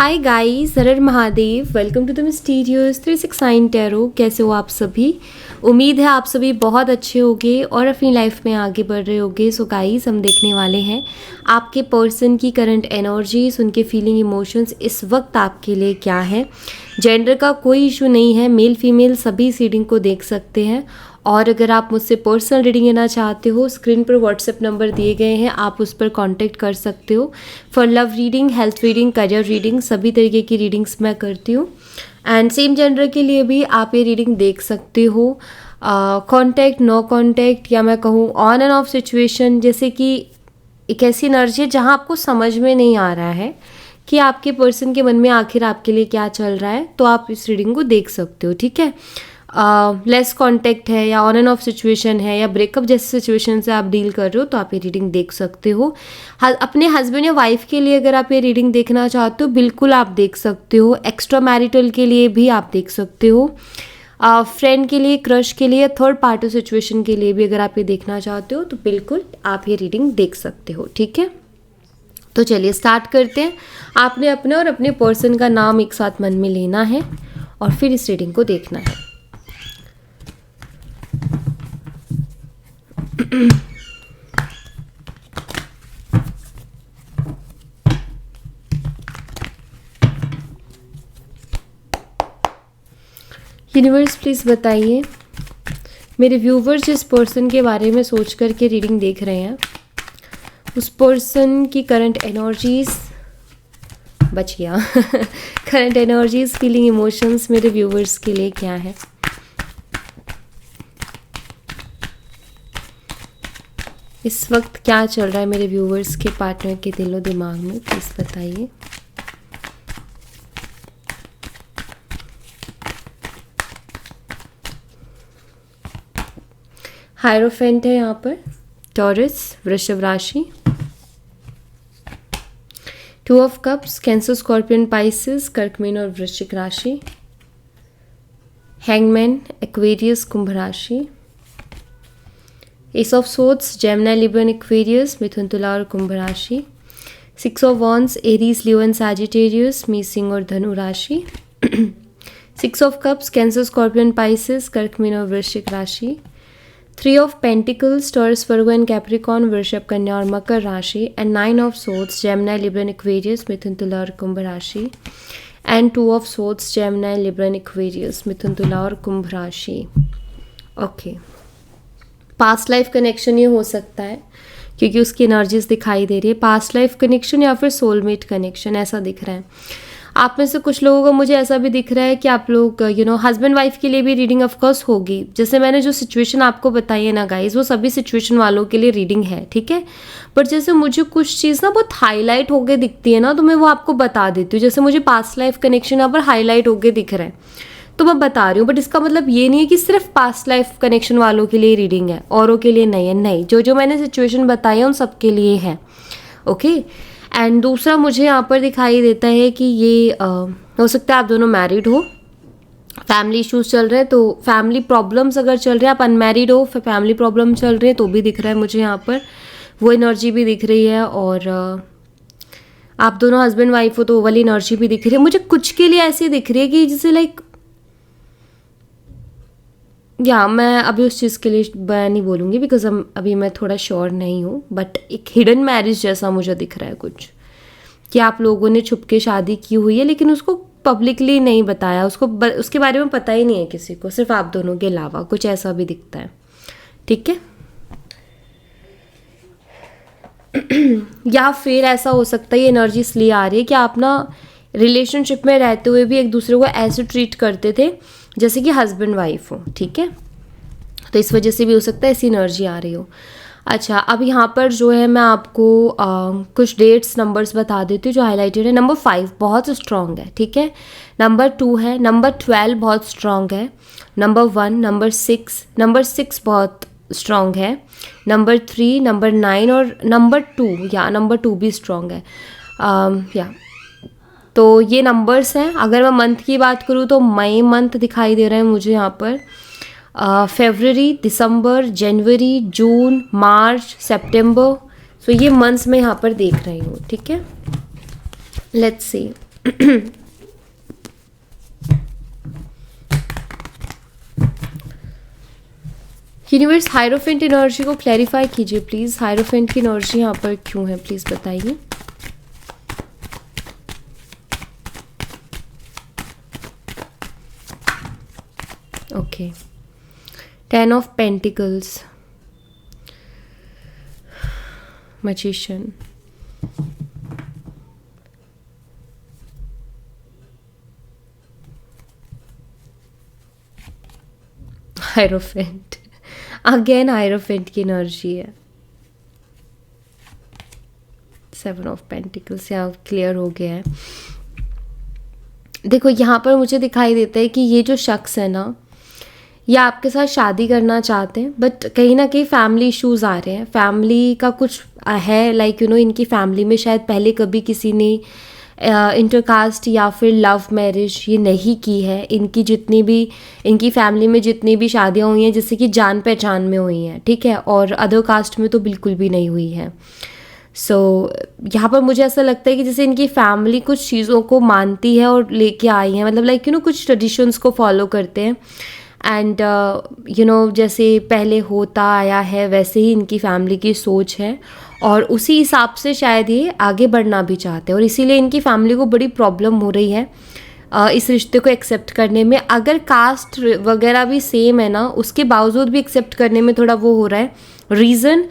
Hi guys, Har Har Mahadev. Welcome to the mysterious 369 tarot. कैसे हो आप सभी? उम्मीद है आप सभी बहुत अच्छे होंगे और अपनी लाइफ में आगे बढ़ रहे होंगे। सो गाइस, हम देखने वाले हैं आपके पर्सन की करंट एनर्जीज, उनके फीलिंग इमोशंस इस वक्त आपके लिए क्या है। जेंडर का कोई इशू नहीं है, मेल फीमेल सभी इस रीडिंग को देख सकते हैं। और अगर आप मुझसे पर्सनल रीडिंग लेना चाहते हो, स्क्रीन पर व्हाट्सएप नंबर दिए गए हैं, आप उस पर कांटेक्ट कर सकते हो। For love reading, health reading, career reading, सभी तरीके की रीडिंग्स मैं करती हूँ। एंड सेम जेंडर के लिए भी आप ये रीडिंग देख सकते हो। कांटेक्ट, नो कांटेक्ट, या मैं कहूँ ऑन एंड ऑफ सिचुएशन, जैसे कि एक ऐसी एनर्जी है जहाँ आपको समझ में नहीं आ रहा है कि आपके पर्सन के मन में आखिर आपके लिए क्या चल रहा है, तो आप इस रीडिंग को देख सकते हो। ठीक है, लेस कांटेक्ट है या ऑन एंड ऑफ सिचुएशन है या ब्रेकअप जैसे सिचुएशन से आप डील कर रहे हो, तो आप ये रीडिंग देख सकते हो। अपने हस्बैंड या वाइफ के लिए अगर आप ये रीडिंग देखना चाहते हो, बिल्कुल आप देख सकते हो। एक्स्ट्रा मैरिटल के लिए भी आप देख सकते हो। फ्रेंड के लिए, क्रश के लिए, थर्ड पार्टी सिचुएशन के लिए भी अगर आप ये देखना चाहते हो, तो बिल्कुल आप ये रीडिंग देख सकते हो। ठीक है, तो चलिए स्टार्ट करते हैं। आपने अपने और अपने पर्सन का नाम एक साथ मन में लेना है और फिर इस रीडिंग को देखना है। यूनिवर्स प्लीज़ बताइए, मेरे व्यूवर्स जिस पर्सन के बारे में सोच करके रीडिंग देख रहे हैं, उस पर्सन की करंट एनर्जीज, बच गया करंट एनर्जीज, फीलिंग, इमोशंस मेरे व्यूवर्स के लिए क्या है। इस वक्त क्या चल रहा है मेरे व्यूवर्स के पार्टनर के दिलो दिमाग में, प्लीज़ बताइए। हायरोफेंट है यहाँ पर, टॉरस, वृषभ राशि, two of cups, Cancer, Scorpion, Pisces, कर्क, मीन और वृश्चिक राशि, हैंगमैन, एक्वेरियस, कुंभ राशि, ace of swords, Gemini, Libra, Aquarius, मिथुन, तुला और कुंभ राशि, six of wands, Aries, Leo and Sagittarius, मीन, सिंह और धनु राशि, six of cups, Cancer, Scorpion, Pisces, कर्क, मीन और वृश्चिक राशि, three of pentacles, Taurus, Virgo and Capricorn, वृषभ, कन्या और मकर राशि, and nine of swords, Gemini, Libra, Aquarius, मिथुन, तुला और कुंभ राशि, and two of swords, Gemini, Libra, Aquarius, मिथुन, तुला और कुंभ राशि। ओके, पास्ट लाइफ कनेक्शन ये हो सकता है क्योंकि उसकी एनर्जीज दिखाई दे रही है। पास्ट लाइफ कनेक्शन या फिर सोलमेट कनेक्शन ऐसा दिख रहा है। आप में से कुछ लोगों को मुझे ऐसा भी दिख रहा है कि आप लोग हस्बैंड वाइफ के लिए भी रीडिंग ऑफ कोर्स होगी। जैसे मैंने जो सिचुएशन आपको बताई है ना गाइज, वो सभी सिचुएशन वालों के लिए रीडिंग है। ठीक है, बट जैसे मुझे कुछ चीज़ ना बहुत हाईलाइट होके दिखती है ना, तो मैं वो आपको बता देती हूँ। जैसे मुझे पास्ट लाइफ कनेक्शन यहाँ पर हाईलाइट होके दिख रहा है, तो मैं बता रही हूँ। बट इसका मतलब ये नहीं है कि सिर्फ पास्ट लाइफ कनेक्शन वालों के लिए रीडिंग है, औरों के लिए नहीं है। नहीं, जो जो मैंने सिचुएशन बताई है उन सबके लिए है। ओके, एंड दूसरा मुझे यहाँ पर दिखाई देता है कि ये हो सकता है आप दोनों मैरिड हो, फैमिली इश्यूज चल रहे हैं, तो फैमिली प्रॉब्लम्स अगर चल रहे हैं, आप अनमैरिड हो, फिर फैमिली प्रॉब्लम चल रहे हैं, तो भी दिख रहा है मुझे यहाँ पर, वो एनर्जी भी दिख रही है। और आप दोनों हस्बैंड वाइफ हो तो वो वाली एनर्जी भी दिख रही है मुझे। कुछ के लिए ऐसी दिख रही है कि जैसे लाइक, या मैं अभी उस चीज़ के लिए मैं नहीं बोलूँगी बिकॉज अभी मैं थोड़ा श्योर नहीं हूँ, बट एक हिडन मैरिज जैसा मुझे दिख रहा है कुछ, कि आप लोगों ने छुप के शादी की हुई है लेकिन उसको पब्लिकली नहीं बताया, उसके बारे में पता ही नहीं है किसी को, सिर्फ आप दोनों के अलावा। कुछ ऐसा भी दिखता है। ठीक है, या फिर ऐसा हो सकता है, ये एनर्जी इसलिए आ रही है कि आप ना रिलेशनशिप में रहते हुए भी एक दूसरे को ऐसे ट्रीट करते थे जैसे कि हस्बैंड वाइफ हो। ठीक है, तो इस वजह से भी हो सकता है ऐसी एनर्जी आ रही हो। अच्छा, अब यहाँ पर जो है मैं आपको कुछ डेट्स, नंबर्स बता देती हूँ जो हाईलाइटेड है। नंबर 5 बहुत स्ट्रॉन्ग है। ठीक है, नंबर 2 है, नंबर 12 बहुत स्ट्रॉन्ग है, नंबर 1, नंबर 6 बहुत स्ट्रॉन्ग है, नंबर 3, नंबर 9 और नंबर 2 भी स्ट्रॉन्ग है। या तो ये नंबर्स हैं। अगर मैं मंथ की बात करूँ तो मई मंथ दिखाई दे रहे हैं मुझे यहाँ पर, फरवरी, दिसंबर, जनवरी, जून, मार्च, सितंबर। सो ये मंथ्स मैं यहाँ पर देख रही हूँ। ठीक है, let's see universe hierophant energy को क्लैरिफाई कीजिए प्लीज़। हायरोफेंट की एनर्जी यहाँ पर क्यों है, प्लीज़ बताइए। Okay, 10 of pentacles, magician, hierophant, again hierophant की एनर्जी है। 7 ऑफ पेंटिकल्स यहाँ क्लियर हो गया है। देखो यहाँ पर मुझे दिखाई देता है कि ये जो शख्स है ना, ये आपके साथ शादी करना चाहते हैं, बट कहीं ना कहीं फैमिली इश्यूज आ रहे हैं। फैमिली का कुछ है, लाइक इनकी फैमिली में शायद पहले कभी किसी ने इंटरकास्ट या फिर लव मैरिज ये नहीं की है। इनकी फैमिली में जितनी भी शादियाँ हुई हैं जैसे कि जान पहचान में हुई हैं, ठीक है, और अदर कास्ट में तो बिल्कुल भी नहीं हुई है। यहाँ पर मुझे ऐसा लगता है कि जैसे इनकी फैमिली कुछ चीज़ों को मानती है और लेके आई है, मतलब लाइक कुछ ट्रेडिशंस को फॉलो करते हैं। एंड जैसे पहले होता आया है वैसे ही इनकी फैमिली की सोच है, और उसी हिसाब से शायद ये आगे बढ़ना भी चाहते हैं, और इसीलिए इनकी फैमिली को बड़ी प्रॉब्लम हो रही है इस रिश्ते को एक्सेप्ट करने में। अगर कास्ट वगैरह भी सेम है ना, उसके बावजूद भी एक्सेप्ट करने में थोड़ा वो हो रहा है। रीज़न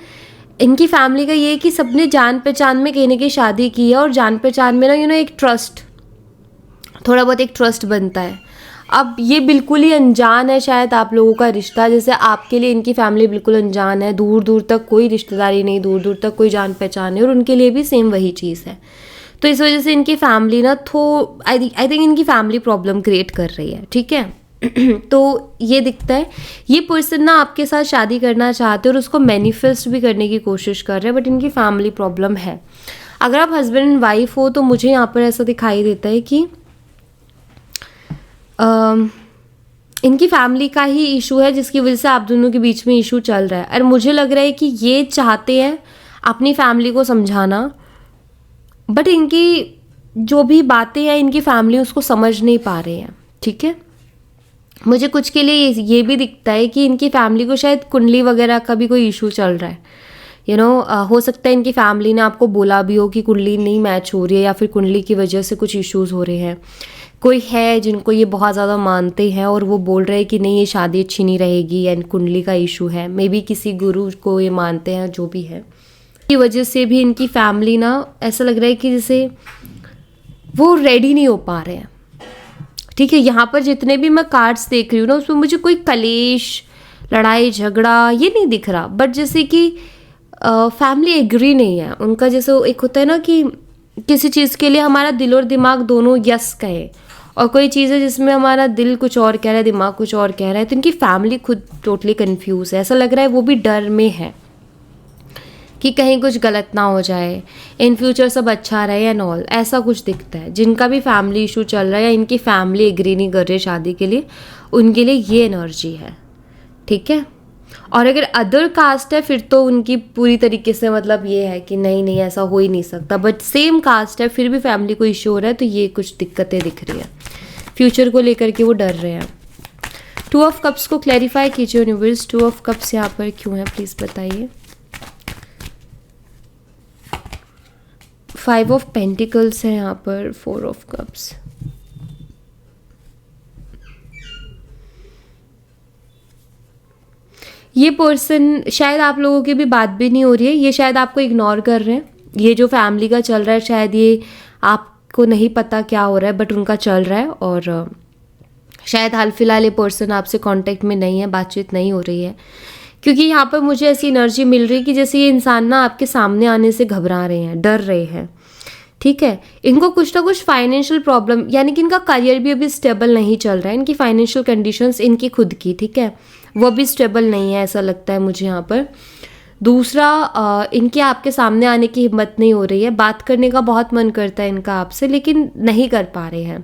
इनकी फैमिली का ये है कि सबने जान पहचान में कहीं ना कहीं शादी की है, और जान पहचान में ना एक ट्रस्ट, थोड़ा बहुत एक ट्रस्ट बनता है। अब ये बिल्कुल ही अनजान है शायद आप लोगों का रिश्ता, जैसे आपके लिए इनकी फैमिली बिल्कुल अनजान है, दूर दूर तक कोई रिश्तेदारी नहीं, दूर दूर तक कोई जान पहचान नहीं, और उनके लिए भी सेम वही चीज़ है। तो इस वजह से इनकी फैमिली ना आई थिंक इनकी फैमिली प्रॉब्लम क्रिएट कर रही है, ठीक है। तो ये दिखता है ये पर्सन ना आपके साथ शादी करना चाहते हैं और उसको मैनिफेस्ट भी करने की कोशिश कर रहे हैं, बट इनकी फैमिली प्रॉब्लम है। अगर आप हस्बैंड एंड वाइफ हो तो मुझे यहाँ पर ऐसा दिखाई देता है कि इनकी फैमिली का ही इशू है जिसकी वजह से आप दोनों के बीच में इशू चल रहा है। और मुझे लग रहा है कि ये चाहते हैं अपनी फैमिली को समझाना, बट इनकी जो भी बातें हैं इनकी फैमिली उसको समझ नहीं पा रहे हैं, ठीक है। मुझे कुछ के लिए ये भी दिखता है कि इनकी फैमिली को शायद कुंडली वगैरह का भी कोई इशू चल रहा है। हो सकता है इनकी फैमिली ने आपको बोला भी हो कि कुंडली नहीं मैच हो रही है, या फिर कुंडली की वजह से कुछ इश्यूज हो रहे हैं। कोई है जिनको ये बहुत ज़्यादा मानते हैं और वो बोल रहे हैं कि नहीं ये शादी अच्छी नहीं रहेगी, एंड कुंडली का इशू है। मे बी किसी गुरु को ये मानते हैं, जो भी है, की वजह से भी इनकी फैमिली ना ऐसा लग रहा है कि जैसे वो रेडी नहीं हो पा रहे हैं, ठीक है। यहाँ पर जितने भी मैं कार्ड्स देख रही हूँ ना, उसमें मुझे कोई कलेश, लड़ाई झगड़ा ये नहीं दिख रहा, बट जैसे कि फैमिली एग्री नहीं है उनका। जैसे एक होता है ना कि किसी चीज़ के लिए हमारा दिल और दिमाग दोनों यस कहे, और कोई चीज़ है जिसमें हमारा दिल कुछ और कह रहा है, दिमाग कुछ और कह रहा है, तो इनकी फैमिली खुद टोटली कंफ्यूज है। ऐसा लग रहा है वो भी डर में है कि कहीं कुछ गलत ना हो जाए, इन फ्यूचर सब अच्छा रहे एंड ऑल, ऐसा कुछ दिखता है। जिनका भी फैमिली इशू चल रहा है या इनकी फैमिली एग्री नहीं कर रही शादी के लिए, उनके लिए ये एनर्जी है, ठीक है। और अगर अदर कास्ट है फिर तो उनकी पूरी तरीके से मतलब ये है कि नहीं नहीं ऐसा हो ही नहीं सकता, बट सेम कास्ट है फिर भी फैमिली को इशू हो रहा है, तो ये कुछ दिक्कतें दिख रही है। फ्यूचर को लेकर के वो डर रहे हैं। 2 ऑफ कप्स को क्लैरिफाई कीजिए यूनिवर्स। 2 ऑफ कप्स यहाँ पर क्यों है, प्लीज़ बताइए। 5 ऑफ पेंटिकल्स है यहाँ पर, 4 ऑफ कप्स। ये पर्सन शायद आप लोगों की भी बात भी नहीं हो रही है, ये शायद आपको इग्नोर कर रहे हैं। ये जो फैमिली का चल रहा है शायद ये आपको नहीं पता क्या हो रहा है, बट उनका चल रहा है, और शायद हाल फिलहाल ये पर्सन आपसे कांटेक्ट में नहीं है, बातचीत नहीं हो रही है, क्योंकि यहाँ पर मुझे ऐसी एनर्जी मिल रही है कि जैसे ये इंसान ना आपके सामने आने से घबरा रहे हैं, डर रहे हैं, ठीक है। इनको कुछ ना कुछ फाइनेंशियल प्रॉब्लम, यानी कि इनका करियर भी अभी स्टेबल नहीं चल रहा है, इनकी फाइनेंशियल कंडीशंस इनकी खुद की, ठीक है, वो भी स्टेबल नहीं है, ऐसा लगता है मुझे यहाँ पर। दूसरा, इनके आपके सामने आने की हिम्मत नहीं हो रही है, बात करने का बहुत मन करता है इनका आपसे, लेकिन नहीं कर पा रहे हैं,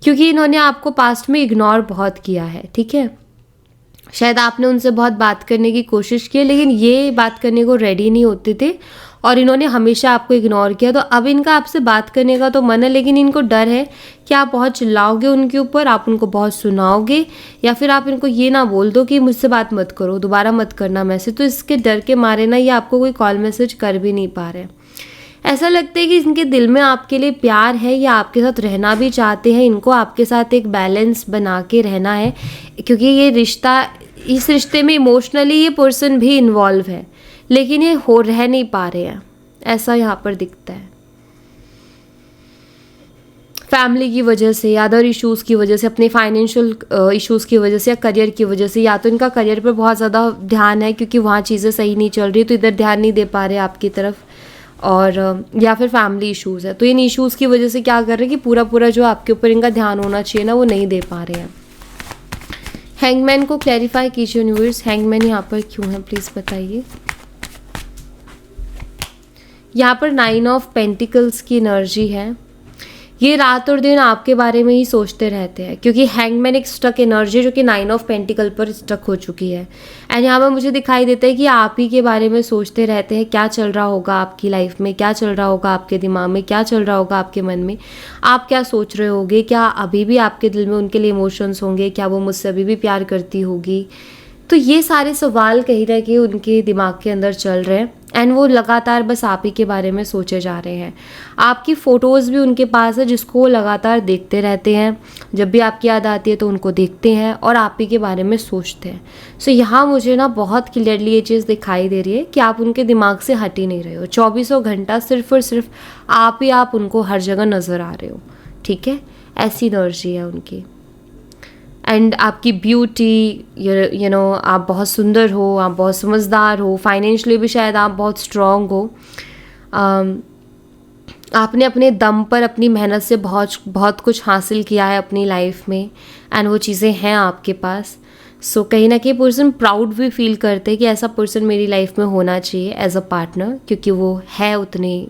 क्योंकि इन्होंने आपको पास्ट में इग्नोर बहुत किया है, ठीक है। शायद आपने उनसे बहुत बात करने की कोशिश की, लेकिन ये बात करने को रेडी नहीं होते थे और इन्होंने हमेशा आपको इग्नोर किया। तो अब इनका आपसे बात करने का तो मन है, लेकिन इनको डर है कि आप बहुत चिल्लाओगे उनके ऊपर, आप उनको बहुत सुनाओगे, या फिर आप इनको ये ना बोल दो कि मुझसे बात मत करो, दोबारा मत करना मैसेज। तो इसके डर के मारे ना ये आपको कोई कॉल मैसेज कर भी नहीं पा रहे हैं। ऐसा लगता है कि इनके दिल में आपके लिए प्यार है, या आपके साथ रहना भी चाहते हैं, इनको आपके साथ एक बैलेंस बना के रहना है, क्योंकि ये रिश्ता, इस रिश्ते में इमोशनली ये पर्सन भी इन्वॉल्व है, लेकिन ये रह नहीं पा रहे हैं, ऐसा यहाँ पर दिखता है। फैमिली की वजह से, अदर इश्यूज़ की वजह से, अपने फाइनेंशियल इश्यूज़ की वजह से, या करियर की वजह से, या तो इनका करियर पर बहुत ज़्यादा ध्यान है क्योंकि वहाँ चीज़ें सही नहीं चल रही, तो इधर ध्यान नहीं दे पा रहे आपकी तरफ, और या फिर फैमिली इश्यूज़ है। तो इन इश्यूज़ की वजह से क्या कर रहे हैं कि पूरा जो आपके ऊपर इनका ध्यान होना चाहिए ना, वो नहीं दे पा रहे हैं। हैंगमैन को क्लैरिफाई कीजिए यूनिवर्स, हैंगमैन यहाँ पर क्यों है प्लीज़ बताइए। यहाँ पर 9 ऑफ पेंटिकल्स की एनर्जी है। ये रात और दिन आपके बारे में ही सोचते रहते हैं, क्योंकि हैंगमैन एक स्टक एनर्जी जो कि 9 ऑफ पेंटिकल पर स्टक हो चुकी है। एंड यहाँ पर मुझे दिखाई देता है कि आप ही के बारे में सोचते रहते हैं, क्या चल रहा होगा आपकी लाइफ में, क्या चल रहा होगा आपके दिमाग में, क्या चल रहा होगा आपके मन में, आप क्या सोच रहे होगे, क्या अभी भी आपके दिल में उनके लिए इमोशंस होंगे, क्या वो मुझसे अभी भी प्यार करती होगी। तो ये सारे सवाल कहीं ना कहीं उनके दिमाग के अंदर चल रहे हैं, एंड वो लगातार बस आप ही के बारे में सोचे जा रहे हैं। आपकी फ़ोटोज़ भी उनके पास है जिसको वो लगातार देखते रहते हैं, जब भी आपकी याद आती है तो उनको देखते हैं और आप ही के बारे में सोचते हैं। सो यहाँ मुझे ना बहुत क्लियरली ये चीज़ दिखाई दे रही है कि आप उनके दिमाग से हट ही नहीं रहे हो। 24 घंटा सिर्फ और सिर्फ आप ही आप उनको हर जगह नज़र आ रहे हो, ठीक है, ऐसी एनर्जी है उनकी। एंड आपकी ब्यूटी, यू नो, आप बहुत सुंदर हो, आप बहुत समझदार हो, फाइनेंशियली भी शायद आप बहुत स्ट्रॉन्ग हो। आपने अपने दम पर अपनी मेहनत से बहुत कुछ हासिल किया है अपनी लाइफ में, एंड वो चीज़ें हैं आपके पास। सो कहीं ना कहीं पर्सन प्राउड भी फील करते हैं कि ऐसा पर्सन मेरी लाइफ में होना चाहिए एज अ पार्टनर, क्योंकि वो है उतने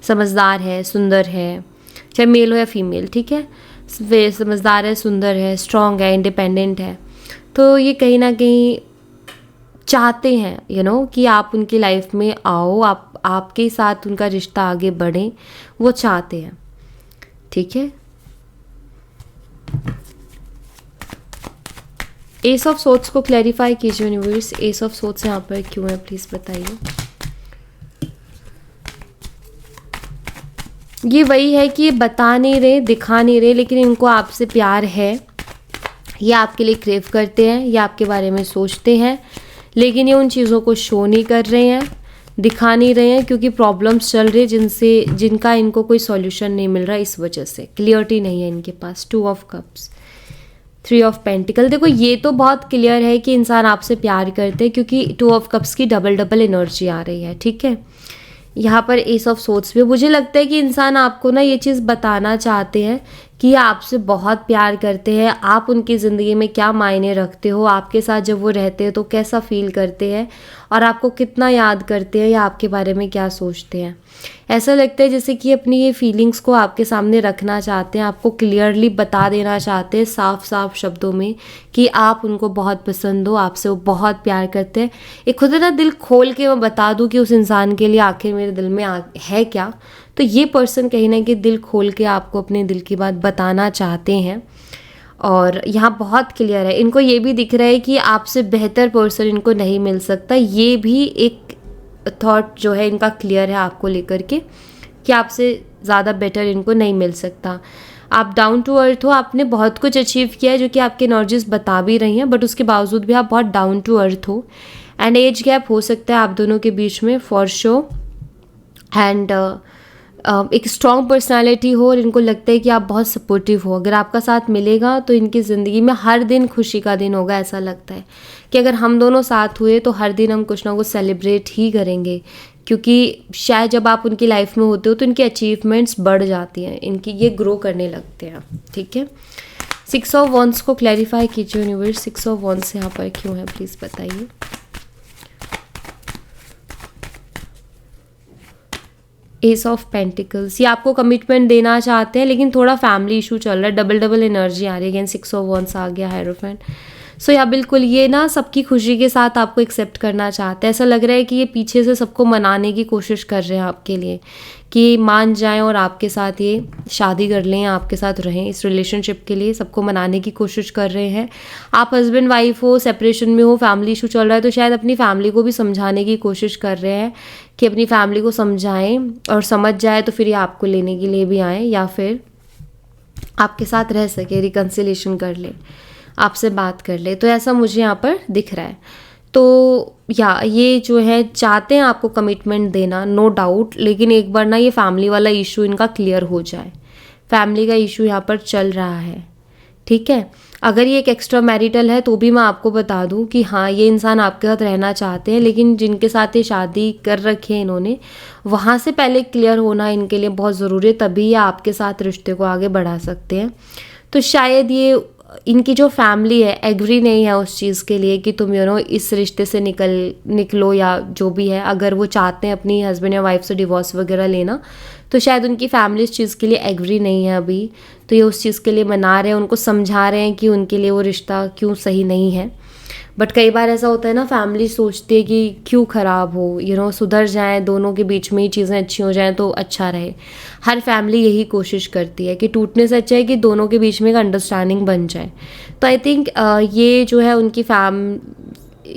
समझदार है, सुंदर है, चाहे मेल हो या फीमेल, ठीक है, वे समझदार है, सुंदर है, स्ट्रॉन्ग है, इंडिपेंडेंट है। तो ये कहीं ना कहीं चाहते हैं कि आप उनकी लाइफ में आओ, आपके साथ उनका रिश्ता आगे बढ़े, वो चाहते हैं, ठीक है। एस ऑफ सोर्ड्स को क्लैरिफाई कीजिए यूनिवर्स, एस ऑफ सोर्ड्स यहाँ पर क्यों है प्लीज़ बताइए। ये वही है कि ये बता नहीं रहे, दिखा नहीं रहे, लेकिन इनको आपसे प्यार है, ये आपके लिए क्रेव करते हैं, ये आपके बारे में सोचते हैं, लेकिन ये उन चीज़ों को शो नहीं कर रहे हैं, दिखा नहीं रहे हैं, क्योंकि प्रॉब्लम्स चल रही है जिनका इनको कोई सॉल्यूशन नहीं मिल रहा, इस वजह से क्लियरिटी नहीं है इनके पास। 2 ऑफ कप्स, 3 ऑफ पेंटिकल। देखो ये तो बहुत क्लियर है कि इंसान आपसे प्यार करते हैं, क्योंकि 2 ऑफ कप्स की डबल एनर्जी आ रही है, ठीक है। यहाँ पर एस ऑफ सोर्ड्स भी, मुझे लगता है कि इंसान आपको ना ये चीज़ बताना चाहते हैं कि आपसे बहुत प्यार करते हैं, आप उनकी ज़िंदगी में क्या मायने रखते हो, आपके साथ जब वो रहते हैं तो कैसा फील करते हैं, और आपको कितना याद करते हैं, या आपके बारे में क्या सोचते हैं। ऐसा लगता है जैसे कि अपनी ये फीलिंग्स को आपके सामने रखना चाहते हैं, आपको क्लियरली बता देना चाहते हैं साफ साफ शब्दों में कि आप उनको बहुत पसंद हो, आपसे वो बहुत प्यार करते हैं। एक खुद ना दिल खोल के मैं बता दूं कि उस इंसान के लिए आखिर मेरे दिल में है क्या, तो ये पर्सन कहीं ना कहीं दिल खोल के आपको अपने दिल की बात बताना चाहते हैं। और यहाँ बहुत क्लियर है, इनको ये भी दिख रहा है कि आपसे बेहतर पर्सन इनको नहीं मिल सकता। ये भी एक थॉट जो है इनका क्लियर है आपको लेकर के कि आपसे ज़्यादा बेटर इनको नहीं मिल सकता। आप डाउन टू अर्थ हो, आपने बहुत कुछ अचीव किया है जो कि आपके एनर्जीज बता भी रही हैं, बट उसके बावजूद भी आप बहुत डाउन टू अर्थ हो। एंड एज गैप हो सकता है आप दोनों के बीच में फॉर श्योर। एंड एक स्ट्रॉन्ग पर्सनालिटी हो, और इनको लगता है कि आप बहुत सपोर्टिव हो। अगर आपका साथ मिलेगा तो इनकी ज़िंदगी में हर दिन खुशी का दिन होगा। ऐसा लगता है कि अगर हम दोनों साथ हुए तो हर दिन हम कुछ ना कुछ सेलिब्रेट ही करेंगे, क्योंकि शायद जब आप उनकी लाइफ में होते हो तो इनकी अचीवमेंट्स बढ़ जाती हैं, इनकी ये ग्रो करने लगते हैं, ठीक है। 6 ऑफ वॉन्ड्स को क्लैरिफाई कीजिए यूनिवर्स, 6 ऑफ वॉन्ड्स यहाँ पर क्यों है प्लीज़ बताइए। एस ऑफ पेंटिकल्स, ये आपको कमिटमेंट देना चाहते हैं, लेकिन थोड़ा फैमिली इशू चल रहा है, डबल एनर्जी आ रही है। अगेन 6 ऑफ वॉन्ड्स आ गया, हायरोफेंट। सो या बिल्कुल ये ना सबकी खुशी के साथ आपको एक्सेप्ट करना चाहते हैं। ऐसा लग रहा है कि ये पीछे से सबको मनाने की कोशिश कर रहे हैं आपके लिए कि मान जाएं और आपके साथ ये शादी कर लें, आपके साथ रहें। इस रिलेशनशिप के लिए सबको मनाने की कोशिश कर रहे हैं। आप हस्बैंड वाइफ हो, सेपरेशन में हो, फैमिली इशू चल रहा है, तो शायद अपनी फैमिली को भी समझाने की कोशिश कर रहे हैं कि अपनी फैमिली को समझाएं और समझ जाए तो फिर ये आपको लेने के लिए भी आएँ या फिर आपके साथ रह सके, रिकन्सिलेशन कर ले, आपसे बात कर ले। तो ऐसा मुझे यहाँ पर दिख रहा है। तो या ये जो है चाहते हैं आपको कमिटमेंट देना, नो डाउट, लेकिन एक बार ना ये फैमिली वाला इशू इनका क्लियर हो जाए। फैमिली का इशू यहाँ पर चल रहा है, ठीक है। अगर ये एक एक्स्ट्रा मैरिटल है तो भी मैं आपको बता दूं कि हाँ, ये इंसान आपके साथ रहना चाहते हैं, लेकिन जिनके साथ ये शादी कर रखी है इन्होंने, वहाँ से पहले क्लियर होना इनके लिए बहुत ज़रूरी है, तभी ये आपके साथ रिश्ते को आगे बढ़ा सकते हैं। तो शायद ये इनकी जो फैमिली है एग्री नहीं है उस चीज़ के लिए कि तुम इस रिश्ते से निकलो या जो भी है। अगर वो चाहते हैं अपनी हस्बैंड या वाइफ से डिवोर्स वगैरह लेना, तो शायद उनकी फैमिली इस चीज़ के लिए एग्री नहीं है अभी। तो ये उस चीज़ के लिए मना रहे हैं, उनको समझा रहे हैं कि उनके लिए वो रिश्ता क्यों सही नहीं है। बट कई बार ऐसा होता है ना, फैमिली सोचती है कि क्यों ख़राब हो, सुधर जाएं, दोनों के बीच में ही चीज़ें अच्छी हो जाएं तो अच्छा रहे। हर फैमिली यही कोशिश करती है कि टूटने से अच्छा है कि दोनों के बीच में एक अंडरस्टैंडिंग बन जाए। तो आई थिंक ये जो है उनकी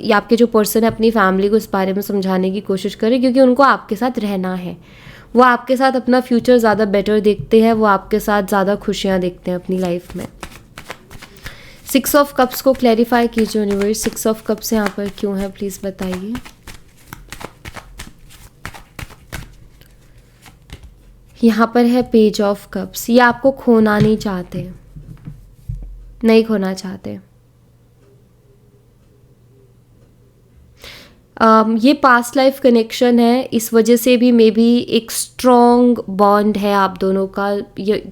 या आपके जो पर्सन है अपनी फैमिली को इस बारे में समझाने की कोशिश करें, क्योंकि उनको आपके साथ रहना है। वो आपके साथ अपना फ्यूचर ज़्यादा बेटर देखते हैं, वो आपके साथ ज़्यादा खुशियाँ देखते हैं अपनी लाइफ में। 6 ऑफ कप्स को क्लैरिफाई कीजिए यूनिवर्स। 6 ऑफ कप्स यहाँ पर क्यों है, प्लीज़ बताइए। यहाँ पर है पेज ऑफ कप्स। ये आपको खोना नहीं चाहते, नहीं खोना चाहते। ये पास्ट लाइफ कनेक्शन है, इस वजह से भी मे बी एक स्ट्रॉन्ग बॉन्ड है आप दोनों का,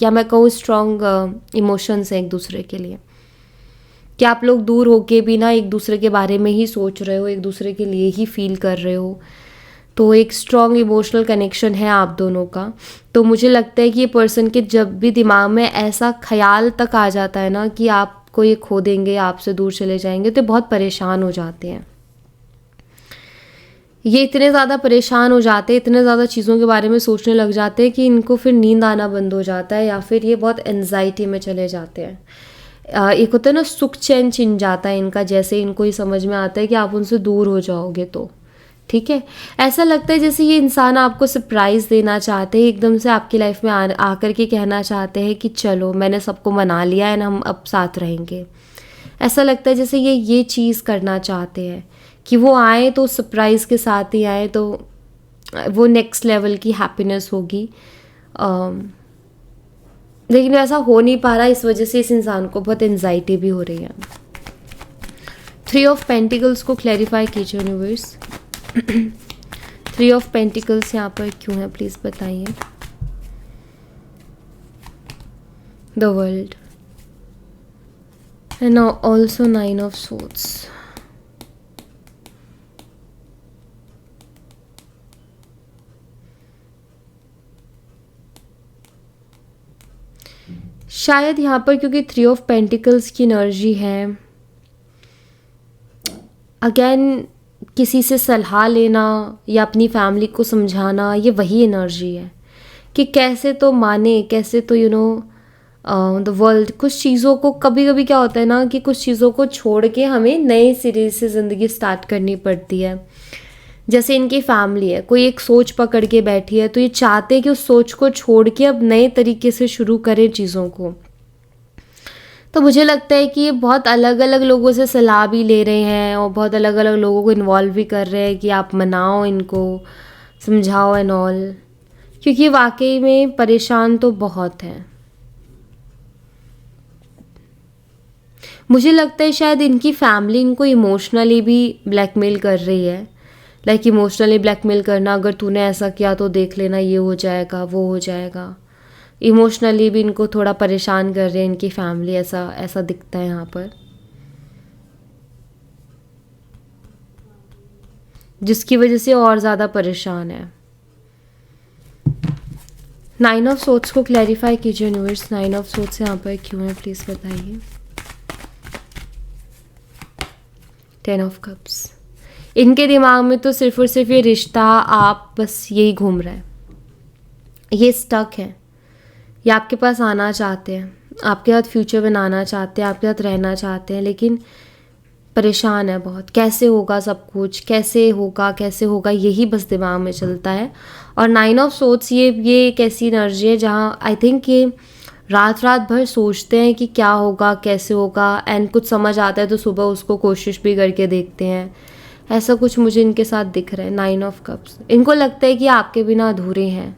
या मैं कहूँ स्ट्रॉन्ग इमोशंस हैं एक दूसरे के लिए, कि आप लोग दूर होके भी ना एक दूसरे के बारे में ही सोच रहे हो, एक दूसरे के लिए ही फील कर रहे हो। तो एक स्ट्रॉन्ग इमोशनल कनेक्शन है आप दोनों का। तो मुझे लगता है कि ये पर्सन के जब भी दिमाग में ऐसा ख्याल तक आ जाता है ना कि आपको ये खो देंगे, आपसे दूर चले जाएंगे, तो बहुत परेशान हो जाते हैं। ये इतने ज़्यादा परेशान हो जाते हैं, इतने ज़्यादा चीज़ों के बारे में सोचने लग जाते हैं कि इनको फिर नींद आना बंद हो जाता है, या फिर ये बहुत एंजाइटी में चले जाते हैं। एक होता है ना, सुख चैन छिन जाता है इनका, जैसे इनको ये समझ में आता है कि आप उनसे दूर हो जाओगे तो ठीक है। ऐसा लगता है जैसे ये इंसान आपको सरप्राइज़ देना चाहते हैं, एकदम से आपकी लाइफ में आकर के कहना चाहते हैं कि चलो मैंने सबको मना लिया है ना, हम अब साथ रहेंगे। ऐसा लगता है जैसे ये चीज़ करना चाहते हैं कि वो आए तो सरप्राइज़ के साथ ही आए, तो वो नेक्स्ट लेवल की हैप्पीनेस होगी। लेकिन ऐसा हो नहीं पा रहा, इस वजह से इस इंसान को बहुत एंजाइटी भी हो रही है। 3 ऑफ पेंटिकल्स को क्लैरिफाई कीजिए यूनिवर्स। 3 ऑफ पेंटिकल्स यहाँ पर क्यों है, प्लीज़ बताइए। The world and also 9 of swords. शायद यहाँ पर क्योंकि 3 ऑफ पेंटिकल्स की एनर्जी है, अगेन किसी से सलाह लेना या अपनी फैमिली को समझाना, ये वही एनर्जी है कि कैसे तो माने, कैसे तो द वर्ल्ड। कुछ चीज़ों को कभी कभी क्या होता है ना कि कुछ चीज़ों को छोड़ के हमें नए सिरे से ज़िंदगी स्टार्ट करनी पड़ती है। जैसे इनकी फैमिली है, कोई एक सोच पकड़ के बैठी है, तो ये चाहते हैं कि उस सोच को छोड़ के अब नए तरीके से शुरू करें चीज़ों को। तो मुझे लगता है कि ये बहुत अलग अलग लोगों से सलाह भी ले रहे हैं और बहुत अलग अलग लोगों को इन्वॉल्व भी कर रहे हैं कि आप मनाओ इनको, समझाओ एंड ऑल, क्योंकि वाकई में परेशान तो बहुत हैं। मुझे लगता है शायद इनकी फैमिली इनको इमोशनली भी ब्लैकमेल कर रही है। लाइक इमोशनली ब्लैकमेल करना, अगर तूने ऐसा किया तो देख लेना ये हो जाएगा, वो हो जाएगा। इमोशनली भी इनको थोड़ा परेशान कर रहे हैं इनकी फैमिली, ऐसा दिखता है यहाँ पर, जिसकी वजह से और ज़्यादा परेशान है। 9 ऑफ सोर्ड्स को क्लैरिफाई कीजिए यूनिवर्स। 9 ऑफ सोर्ड्स यहाँ पर क्यों है, प्लीज़ बताइए। 10 ऑफ कप्स। इनके दिमाग में तो सिर्फ और सिर्फ ये रिश्ता, आप, बस यही घूम रहा है। ये स्टक है। ये आपके पास आना चाहते हैं, आपके साथ फ्यूचर बनाना चाहते हैं, आपके साथ रहना चाहते हैं, लेकिन परेशान है बहुत। कैसे होगा सब कुछ, कैसे होगा, यही बस दिमाग में चलता है। और 9 ऑफ सोर्ड्स ये एक ऐसी एनर्जी है जहाँ आई थिंक ये रात भर सोचते हैं कि क्या होगा, कैसे होगा, एंड कुछ समझ आता है तो सुबह उसको कोशिश भी करके देखते हैं। ऐसा कुछ मुझे इनके साथ दिख रहा है। 9 ऑफ कप्स। इनको लगता है कि आपके बिना अधूरे हैं।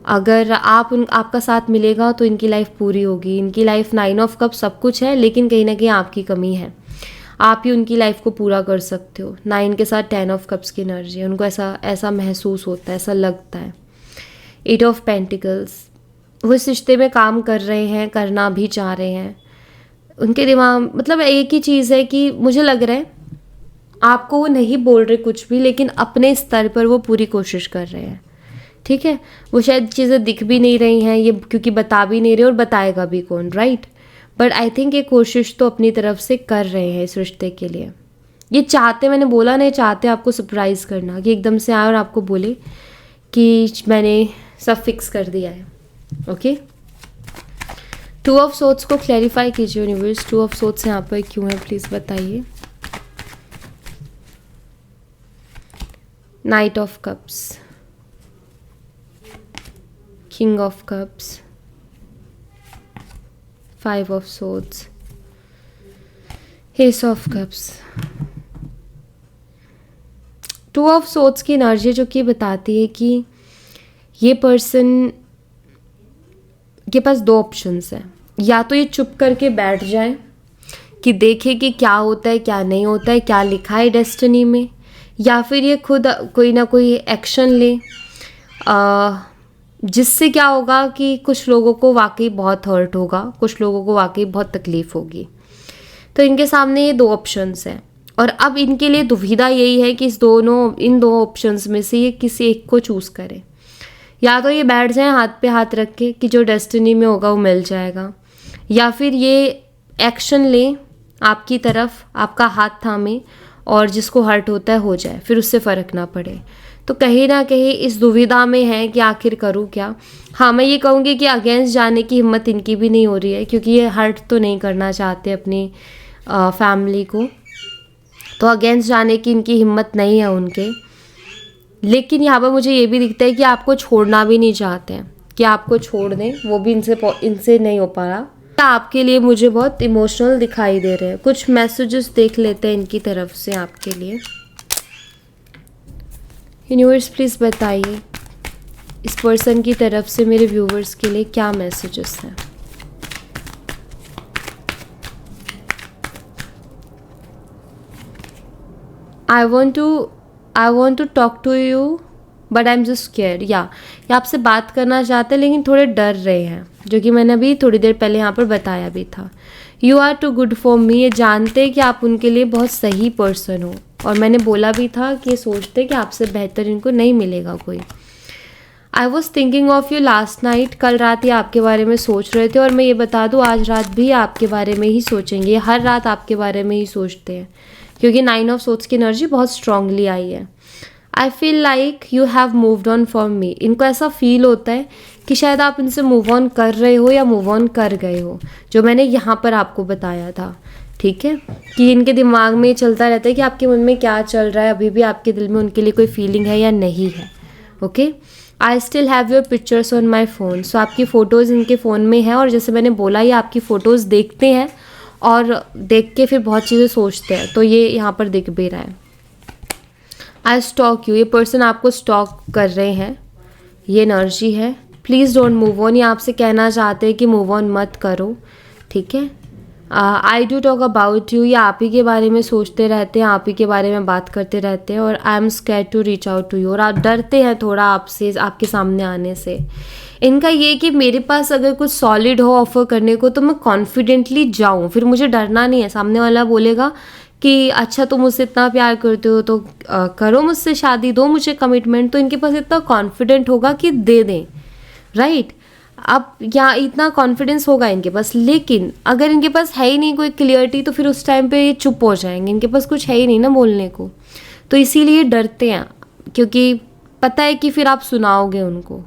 अगर आपका साथ मिलेगा तो इनकी लाइफ पूरी होगी। इनकी लाइफ 9 ऑफ कप्स सब कुछ है, लेकिन कहीं ना कहीं आपकी कमी है। आप ही उनकी लाइफ को पूरा कर सकते हो। 9 के साथ 10 ऑफ कप्स की एनर्जी है। उनको ऐसा महसूस होता है, ऐसा लगता है। 8 ऑफ पेंटिकल्स। वो इस रिश्ते में काम कर रहे हैं, करना भी चाह रहे हैं। उनके दिमाग मतलब एक ही चीज़ है कि मुझे लग रहा है आपको वो नहीं बोल रहे कुछ भी, लेकिन अपने स्तर पर वो पूरी कोशिश कर रहे हैं। ठीक है, वो शायद चीज़ें दिख भी नहीं रही हैं ये, क्योंकि बता भी नहीं रहे और बताएगा भी कौन, राइट। बट आई थिंक ये कोशिश तो अपनी तरफ से कर रहे हैं इस रिश्ते के लिए। ये चाहते, मैंने बोला नहीं, चाहते आपको सरप्राइज़ करना, कि एकदम से आए और आपको बोले कि मैंने सब फिक्स कर दिया है। ओके। 2 ऑफ सोर्ड्स को क्लैरिफाई कीजिए यूनिवर्स। 2 ऑफ सोर्ड्स यहाँ पर क्यों है, प्लीज़ बताइए। Night of cups, king of cups, 5 of swords, S of cups. 2 of swords की एनर्जी जो कि बताती है कि ये पर्सन के पास 2 ऑप्शंस हैं। या तो ये चुप करके बैठ जाए कि देखे कि क्या होता है, क्या नहीं होता है, क्या लिखा है डेस्टिनी में, या फिर ये खुद कोई ना कोई एक्शन ले, जिससे क्या होगा कि कुछ लोगों को वाकई बहुत हर्ट होगा, कुछ लोगों को वाकई बहुत तकलीफ होगी। तो इनके सामने ये 2 ऑप्शंस हैं, और अब इनके लिए दुविधा यही है कि इन 2 ऑप्शंस में से ये किसी एक को चूज़ करें। या तो ये बैठ जाए हाथ पे हाथ रख के कि जो डेस्टिनी में होगा वो मिल जाएगा, या फिर ये एक्शन ले आपकी तरफ, आपका हाथ थामे, और जिसको हर्ट होता है हो जाए, फिर उससे फ़र्क ना पड़े। तो कहीं ना कहीं इस दुविधा में है कि आखिर करूँ क्या। हाँ, मैं ये कहूँगी कि अगेंस्ट जाने की हिम्मत इनकी भी नहीं हो रही है, क्योंकि ये हर्ट तो नहीं करना चाहते अपनी फैमिली को, तो अगेंस्ट जाने की इनकी हिम्मत नहीं है उनके। लेकिन यहाँ पर मुझे ये भी दिखता है कि आपको छोड़ना भी नहीं चाहते हैं, कि आपको छोड़ दें, वो भी इनसे नहीं हो पा रहा। आपके लिए मुझे बहुत इमोशनल दिखाई दे रहे हैं। कुछ मैसेजेस देख लेते हैं इनकी तरफ से आपके लिए। यूनिवर्स प्लीज़ बताइए इस पर्सन की तरफ से मेरे व्यूवर्स के लिए क्या मैसेजेस हैं। I want to talk to you but I am just scared. ये आपसे बात करना चाहते हैं लेकिन थोड़े डर रहे हैं, जो कि मैंने अभी थोड़ी देर पहले यहाँ पर बताया भी था। You are too good for me. ये जानते हैं कि आप उनके लिए बहुत सही पर्सन हो, और मैंने बोला भी था कि ये सोचते हैं कि आपसे बेहतर इनको नहीं मिलेगा कोई। I was thinking of you last night. कल रात ये आपके बारे में सोच रहे थे, और मैं ये बता दूँ आज रात भी आपके बारे में ही सोचेंगे। हर रात आपके बारे में ही सोचते हैं, क्योंकि 9 ऑफ सोर्ड्स की एनर्जी बहुत स्ट्रांगली आई है। I feel like you have moved on from me. इनको ऐसा फील होता है कि शायद आप इनसे मूव ऑन कर रहे हो या मूव ऑन कर गए हो, जो मैंने यहाँ पर आपको बताया था। ठीक है, कि इनके दिमाग में चलता रहता है कि आपके मन में क्या चल रहा है, अभी भी आपके दिल में उनके लिए कोई फीलिंग है या नहीं है। Okay, I still have your pictures on my phone. So आपकी फ़ोटोज़ इनके फ़ोन में है, और जैसे मैंने बोला ये आपकी फ़ोटोज़ देखते हैं और देख के फिर बहुत चीज़ें सोचते हैं, तो ये यहाँ पर दिख भी रहा है। आई स्टॉक यू। ये पर्सन आपको स्टॉक कर रहे हैं, ये एनर्जी है। Please don't move on. ये आपसे कहना चाहते हैं कि मूव ऑन मत करो। ठीक है, I do talk about you. ये आप ही के बारे में सोचते रहते हैं, आप ही के बारे में बात करते रहते हैं, और I am scared to reach out to you. और आप डरते हैं थोड़ा आपसे, आपके सामने आने से। इनका ये कि मेरे पास अगर कुछ सॉलिड हो ऑफर करने को तो मैं कॉन्फिडेंटली जाऊँ, फिर मुझे डरना नहीं है। सामने वाला बोलेगा कि अच्छा तुम मुझसे इतना प्यार करते हो तो करो मुझसे शादी, दो मुझे कमिटमेंट, तो इनके पास इतना कॉन्फिडेंट होगा कि दे दें, राइट। अब यहाँ इतना कॉन्फिडेंस होगा इनके पास, लेकिन अगर इनके पास है ही नहीं कोई क्लियरिटी तो फिर उस टाइम पे ये चुप हो जाएंगे, इनके पास कुछ है ही नहीं ना बोलने को। तो इसीलिए डरते हैं, क्योंकि पता है कि फिर आप सुनाओगे उनको,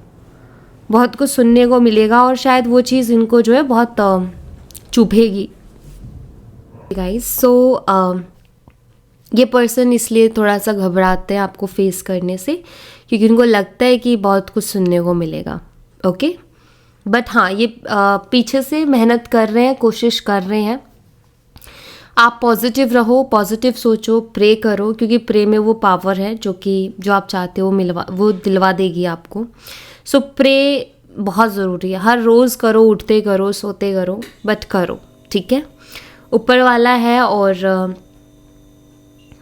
बहुत कुछ सुनने को मिलेगा और शायद वो चीज़ इनको जो है बहुत चुभेगी। गाइस सो ये पर्सन इसलिए थोड़ा सा घबराते हैं आपको फेस करने से, क्योंकि उनको लगता है कि बहुत कुछ सुनने को मिलेगा। ओके, बट हाँ ये पीछे से मेहनत कर रहे हैं, कोशिश कर रहे हैं। आप पॉजिटिव रहो, पॉजिटिव सोचो, प्रे करो, क्योंकि प्रे में वो पावर है जो आप चाहते हो वो दिलवा देगी आपको। सो प्रे बहुत ज़रूरी है, हर रोज़ करो, उठते करो, सोते करो, बट करो, ठीक है। ऊपर वाला है और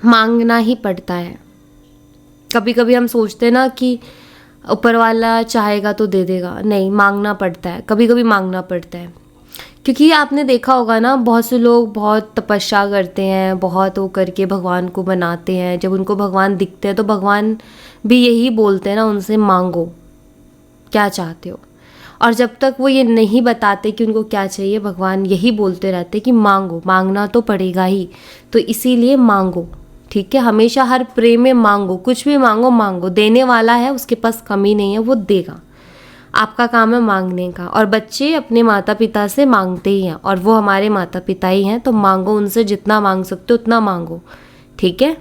मांगना ही पड़ता है। कभी कभी हम सोचते हैं ना कि ऊपर वाला चाहेगा तो दे देगा, नहीं, मांगना पड़ता है, कभी कभी मांगना पड़ता है। क्योंकि आपने देखा होगा ना, बहुत से लोग बहुत तपस्या करते हैं, बहुत वो करके भगवान को बनाते हैं, जब उनको भगवान दिखते हैं तो भगवान भी यही बोलते हैं ना उनसे, मांगो क्या चाहते हो। और जब तक वो ये नहीं बताते कि उनको क्या चाहिए, भगवान यही बोलते रहते कि मांगो, मांगना तो पड़ेगा ही, तो इसीलिए मांगो, ठीक है। हमेशा हर प्रेम में मांगो, कुछ भी मांगो, मांगो, देने वाला है, उसके पास कमी नहीं है, वो देगा। आपका काम है मांगने का। और बच्चे अपने माता पिता से मांगते ही हैं, और वो हमारे माता पिता ही हैं, तो मांगो उनसे, जितना मांग सकते हो उतना मांगो, ठीक है।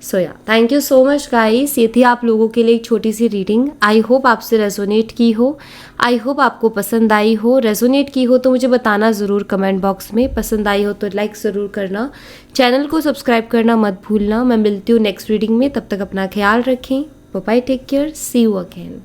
सो या thank you so much guys, ये थी आप लोगों के लिए एक छोटी सी रीडिंग। आई होप आपसे रेजोनेट की हो, आई होप आपको पसंद आई हो। रेजोनेट की हो तो मुझे बताना ज़रूर कमेंट बॉक्स में, पसंद आई हो तो लाइक ज़रूर करना, चैनल को सब्सक्राइब करना मत भूलना। मैं मिलती हूँ नेक्स्ट रीडिंग में, तब तक अपना ख्याल रखें, bye bye, take care, see you again.